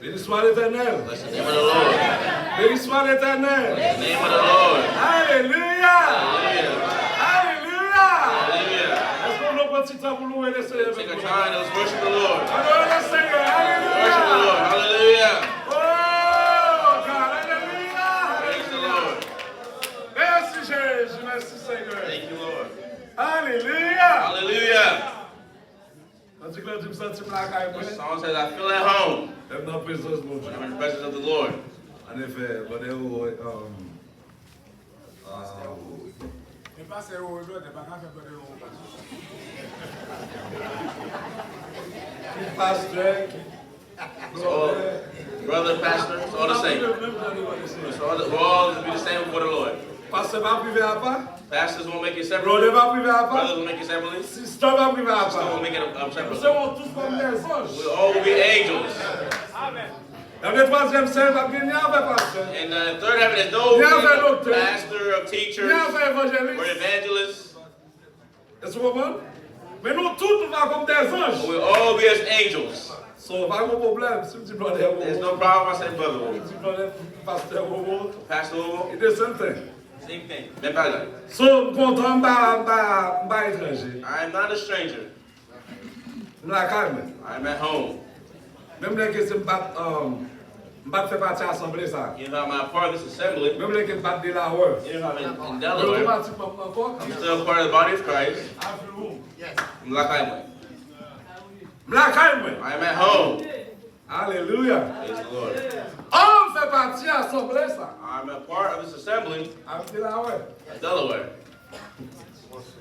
Béni soit l'Éternel. Bless the name of the Lord. Béni soit l'Éternel. Bless the name of the Lord. Alléluia. Hallelujah. Alléluia. Hallelujah. Est-ce qu'on a un petit temps pour louer le Seigneur? Take a time and let's worship the Lord. Adorez le Seigneur. Worship the Lord. Alléluia. Hallelujah. Oh, God. Alléluia. Praise the Lord. Merci Jésus. Merci Seigneur. Thank you, Lord. Alléluia. Hallelujah. Quand tu me sens la caille, The song says, I feel at home j'aime dans la présence de mon Dieu. when I'm in the presence of the Lord. En effet, bon, pasteur, So, brother, pastor, it's all the same. We're all to be the same before the Lord. pasteur va priver à part, Pastors won't make it separate. brother va priver à part, Brothers will make it separately. sister va priver à Sister part. will make it Nous separately. sommes tous comme des anges. We all will be angels. Dans le troisième ciel, va gagner avec pasteur. In the third heaven, there's no pastor of teachers Rien fait or évangéliste. evangelists. Est-ce que vous comprenez? Mais nous tous, nous va comme des anges. We'll all be as angels. So, pas de problème. Si tu brother, There's no problem. I said, brother. si tu brother, pasteur, Pastor, it's the same thing. same thing. Même pas là. So, content, pas étranger. I am not a stranger. Nous la calme. I am at home. Même les qui se battent, fait partie de l'Assemblée, ça. You know, I'm a part of this assembly. Même les qui battent Delaware. You know, I'm in Mais Delaware. automatiquement, encore. I'm still a part of the body of Christ. I'm like I am. La calme. I am at home. Alléluia. Praise the Lord. On fait partie de l'Assemblée, ça. I'm a part of this assembly À Delaware. at Delaware.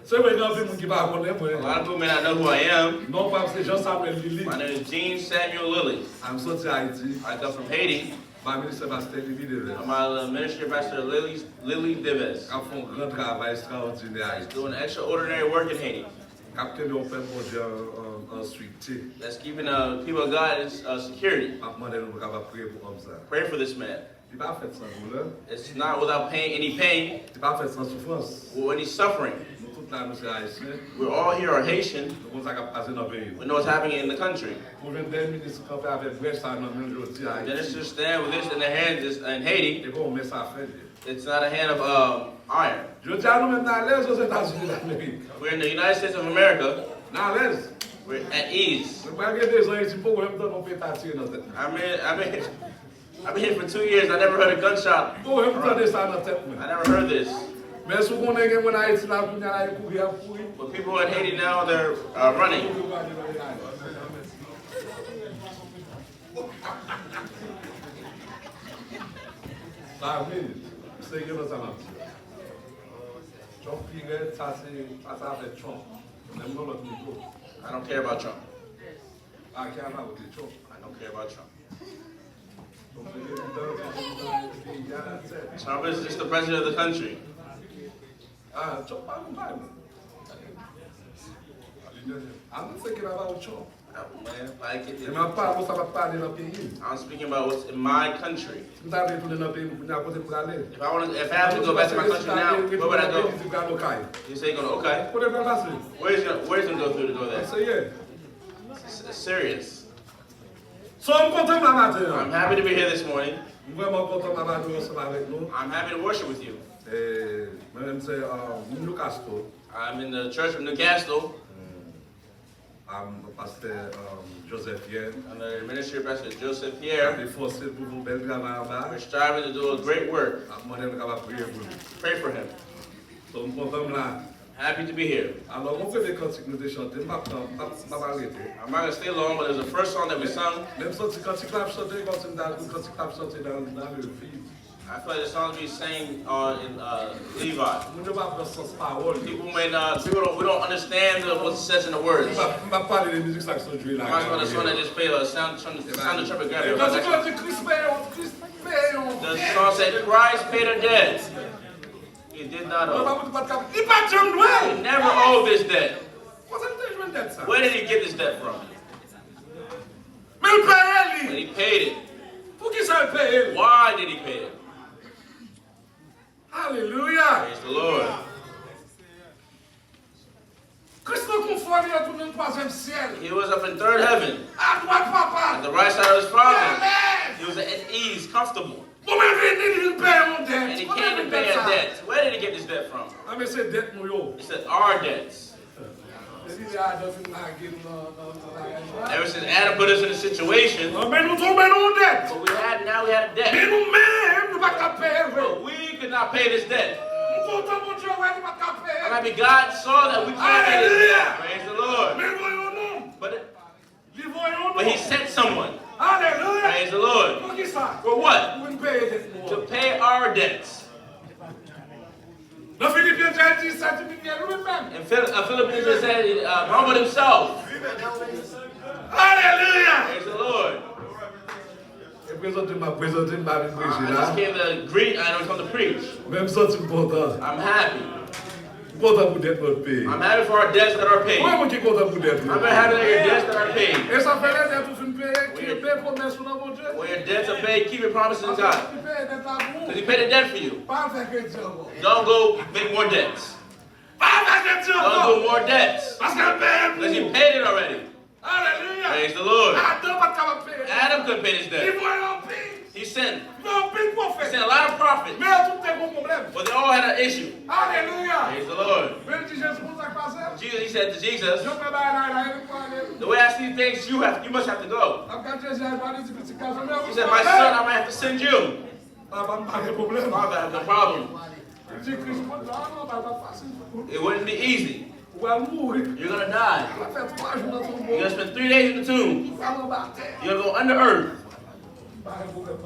C'est vrai, il y a des gens qui ne connaissent A pas. lot of people may not know who I am. Non, parce que Jean-Samuel Lili. My name is Gene Samuel Lilly. I'm sorti à Haïti. I come from Haiti. Ma ministre Pasteur Lili de I'm a ministry pastor Lily Dives. Ils font un grand travail extraordinaire à Haïti. Doing extraordinary work in Haiti. Capitaine, on fait mon Dieu en suite. That's keeping people of God in security. Je demande nous capable prier pour comme ça. Pray for this man. Il pas fait sans douleur. It's not without any pain Il pas fait sans souffrance. or any suffering. Nous tous là nous sommes haïtiens. We're all here are Haitian. Nous avons ça qui passe dans le pays. We know what's happening in the country. Pour le dernier ministre qui fait avec Brèche ça dans même jour à Haïti. Ministers stand with this in their hands in Haiti. Et bon, mais ça fait. It's not a hand of iron. Je dis à nous même à l'aise aux États-Unis d'Amérique. We're in the United States of America. À l'aise. We're at ease. Nous pas des gens ici pour même temps on peut t'attirer dans tête. I've been here for 2 years. I never heard a gunshot. Pour même temps ça dans tête. I never heard this. Mais si on est en Haïti là pour aller courir. But people in Haiti now, they're running. Ça c'est que ça m'a dit. Trump ça c'est ça avec Trump. Même dans l'autre niveau. I don't care about Trump. Ah, qui a pas voté Trump. I don't care about Trump. Donc c'est évident. Trump is just the president of the country. Ah, Trump pas nous parle. I'm not thinking about Trump. Man, like it, Et ma part, ça va parler dans le pays. I'm speaking about what's in my country. Vous avez retourné dans le pays pour nous côté pour aller. If I have to go back to my country now, where would I go? You say going okay. Pour les faire passer. Where's he gonna go through to go there? Essayez. It's serious. So, I'm content la matin. I'm happy to be here this morning. Vraiment content la matin ensemble avec nous. I'm happy to worship with you. Et moi-même c'est Newcastle. I'm in the church of Newcastle. I'm Pastor Joseph Pierre. I'm the ministry pastor Joseph Pierre. We're striving to do a great work. Pray for him. Happy to be here. I'm not going to stay long, but there's a first song that we sung. I feel like the songs we sang in Levi. People may not, we don't understand what it says in the words. I'm not going to song that just play a sound the trumpet grab. The song said, Christ paid a debt. He did not owe. He never owed this debt. Where did he get this debt from? But he paid it. Why did he pay it? Hallelujah. Praise the Lord. He was up in third heaven. At the right side of his Father. ease, comfortable. And he came to pay a debt. Where did he get this debt from? He said, our debts. Ever since Adam put us in a situation, but now we had a debt. But we could not pay this debt. And I mean, God saw that we couldn't pay this debt. Praise the Lord. But he sent someone. Praise the Lord. For what? To pay our debts. In Philippians it said, humbled himself. Hallelujah. Praise the Lord. I just came to greet, I don't come to preach. I'm happy. I'm happy for our debts that are paid. I'm happy for your debts that are paid. When your debts are paid, keep your promises in God. Because he paid a debt for you. Don't go make more debts. Don't do more debts. Because he paid it already. Praise the Lord. Adam couldn't pay this debt. He sent a lot of prophets, but they all had an issue. Praise the Lord. Jesus, he said to Jesus, the way I see things, you must have to go. He said, my son, I might have to send you. Father, I have no problem. It wouldn't be easy. You're going to die. You're going to spend 3 days in the tomb. You're going to go under earth. He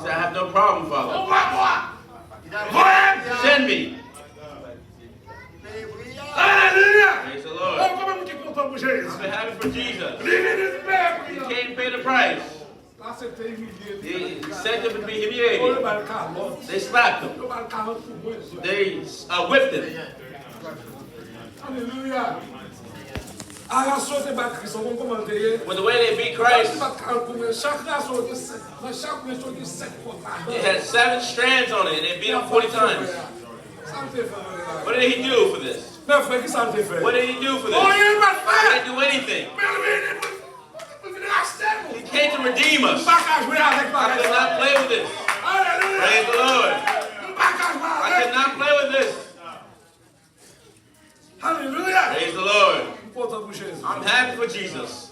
said, I have no problem, Father. Send me. Praise the Lord. I'm happy for Jesus. He came to pay the price. He said him to be humiliated. They slapped him. They whipped him. Hallelujah. With the way they beat Christ, it had 7 strands on it, and they beat him 40 times. What did he do for this? What did he do for this? He didn't do anything. He came to redeem us. I could not play with this. Praise the Lord. I could not play with this. Hallelujah. Praise the Lord. I'm happy for Jesus.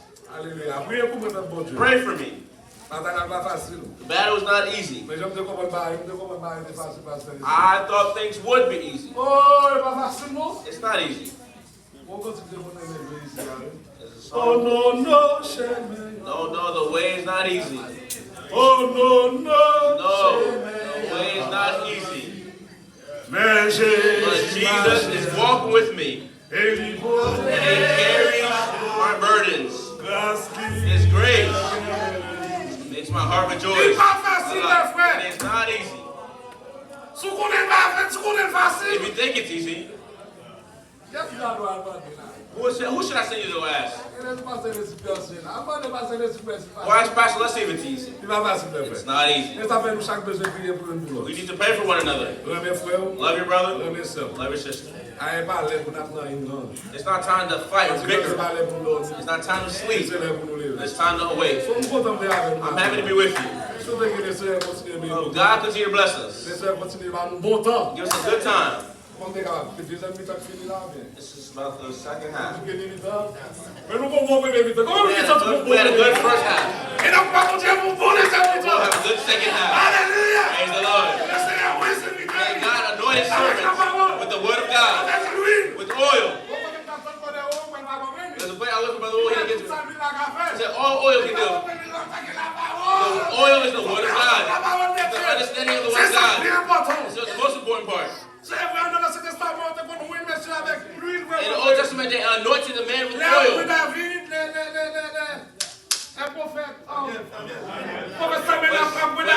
Pray for me. The battle is not easy. I thought things would be easy. It's not easy. Oh no, the way is not easy. Oh no, the way is not easy. But Jesus is walking with me. And he carries my burdens. His grace makes my heart rejoice. And it's not easy. If you think it's easy, who should I send you to ask? Why is Pastor? Let's see if it's easy. It's not easy. We need to pray for one another. Love your brother. Love your sister. It's not time to fight and bicker. It's not time to sleep. It's time to awake. I'm happy to be with you. God continue to bless us. Give us a good time. This is about the second half. We had a good first half. We'll have a good second half. Praise the Lord. May God anoint his servants with the word of God, with oil. There's a way I look at Brother Oil, he gets me. He said, all oil can do. The oil is the word of God. It's the understanding of the word of God. It's the most important part. In the Old Testament, they anointed the man with oil. When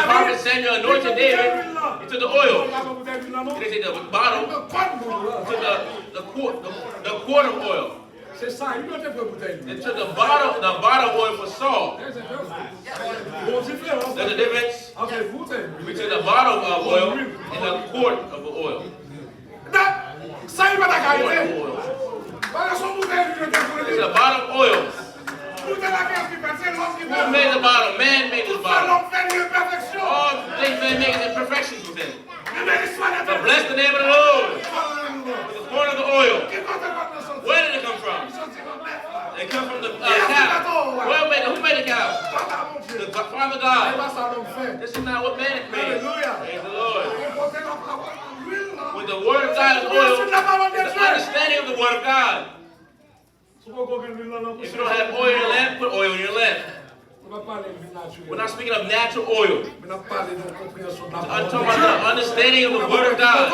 Prophet Samuel anointed David, he took the oil. He didn't take the bottle, he took the quart of oil. They took the bottle of oil for Saul. There's a difference. We took the bottle of oil and the quart of oil. It's a bottle of oil. Who made the bottle? Man made this bottle. All may make his imperfections with him. But bless the name of the Lord with the corn of the oil. Where did it come from? It come from the cow. Who made the cow? The Father God. This is not what man made. Praise the Lord. With the word of God is oil, the understanding of the word of God. If you don't have oil in your lamp, put oil in your lamp. We're not speaking of natural oil. I'm talking about the understanding of the word of God.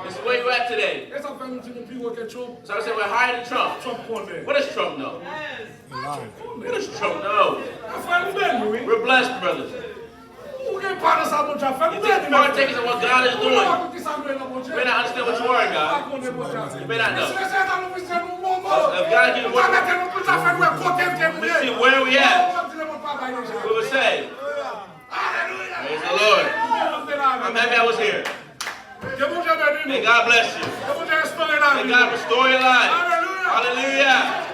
This is where you're at today. So I said we're higher than Trump. What does Trump know? What does Trump know? We're blessed, brothers. You take partakers of what God is doing. You may not understand what you are in God. You may not know. If God gives you what we see where we at, we will say, praise the Lord. I'm happy I was here. May God bless you. May God restore your life. Hallelujah.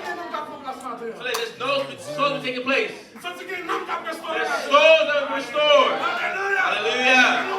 So there's souls taking place. There's souls that are restored. Hallelujah.